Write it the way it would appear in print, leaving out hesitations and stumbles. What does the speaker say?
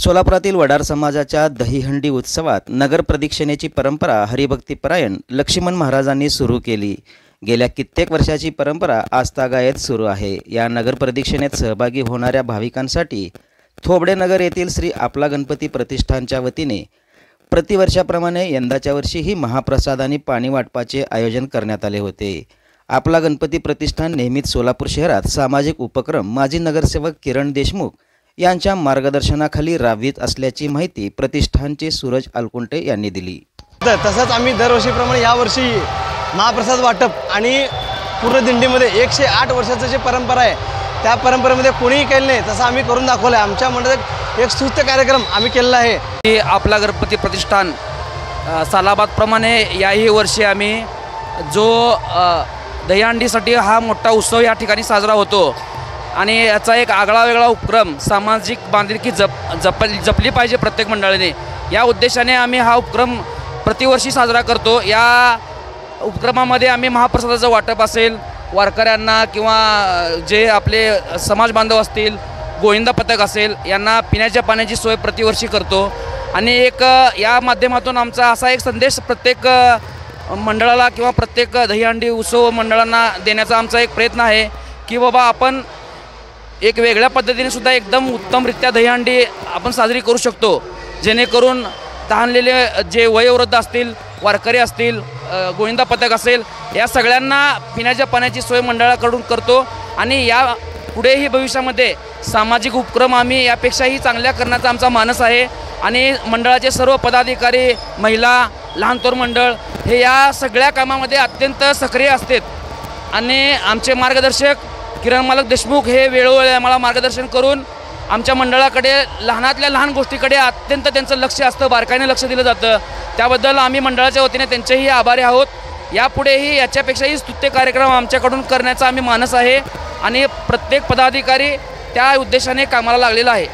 सोलापुरातील वडार समाजाच्या दहीहंडी उत्सवात नगर प्रदक्षिणेची परंपरा हरिभक्तीपरायण लक्ष्मण महाराजांनी सुरू केली। गेल्या कित्येक वर्षाची परंपरा आजतागायत सुरू आहे। या नगर प्रदक्षिणेत सहभागी होणाऱ्या भाविकांसाठी थोबडे नगर येथील श्री आपला गणपती प्रतिष्ठानच्या वतीने प्रतिवर्षाप्रमाणे यंदाच्या वर्षीही महाप्रसाद आणि पाणी वाटपाचे आयोजन करण्यात आले होते। आपला गणपती प्रतिष्ठान नेहमीच सोलापूर शहरात सामाजिक उपक्रम माजी नगरसेवक किरण देशमुख यांच्या मार्गदर्शनाखाली राबवित असल्याची माहिती प्रतिष्ठानचे सूरज अलकुंटे यांनी दिली। तसंच आम्ही दरवर्षीप्रमाणे यावर्षी महाप्रसाद वाटप आणि पूर्ण दिंडीमध्ये 108 वर्षाचं जे परंपरा आहे त्या परंपरेमध्ये कोणीही केलं नाही तसं आम्ही करून दाखवलं आहे। आमच्या मंडळात एक स्तुत्य कार्यक्रम आम्ही केलेला आहे की आपला गणपती प्रतिष्ठान सालाबादप्रमाणे याही वर्षी आम्ही जो दहीहंडीसाठी हा मोठा उत्सव या ठिकाणी साजरा होतो आणि याचा एक आगळा वेगळा उपक्रम सामाजिक बांधिलकी जपली पाहिजे प्रत्येक मंडळाने, या उद्देशाने आम्ही हा उपक्रम प्रतिवर्षी साजरा करतो। या उपक्रमामध्ये आम्ही महाप्रसादाचं वाटप असेल वारकऱ्यांना किंवा जे आपले समाज बांधव असतील, गोविंदा पथक असेल, यांना पिण्याच्या पाण्याची सोय प्रतिवर्षी करतो। आणि एक या माध्यमातून आमचा असा एक संदेश प्रत्येक मंडळाला किंवा प्रत्येक दहीहंडी उत्सव मंडळांना देण्याचा आमचा एक प्रयत्न आहे की बाबा आपण एक वेगळ्या पद्धतीने सुद्धा एकदम उत्तमरित्या दहीहंडी आपण साजरी करू शकतो, जेणेकरून तहानलेले जे वयोवृद्ध असतील, वारकरी असतील, गोविंदा पथक असेल, या सगळ्यांना पिण्याच्या पाण्याची सोय मंडळाकडून करतो। आणि या पुढेही भविष्यामध्ये सामाजिक उपक्रम आम्ही यापेक्षाही चांगल्या करण्याचा आमचा मानस आहे। आणि मंडळाचे सर्व पदाधिकारी, महिला, लहान थोर मंडळ हे या सगळ्या कामामध्ये अत्यंत सक्रिय असतात। आणि आमचे मार्गदर्शक किरण मालक देशमुख हे वेळोवेळी आम्हाला मार्गदर्शन करून आमच्या मंडळाकडे लहानातल्या लहान गोष्टीकडे अत्यंत त्यांचं लक्ष असतं, बारकाईने लक्ष दिलं जातं। त्याबद्दल आम्ही मंडळाच्या वतीने त्यांचेही आभारी आहोत। यापुढेही याच्यापेक्षाही स्तुत्य कार्यक्रम आमच्याकडून करण्याचा आम्ही मानस आहे आणि प्रत्येक पदाधिकारी त्या उद्देशाने कामाला लागलेला आहे।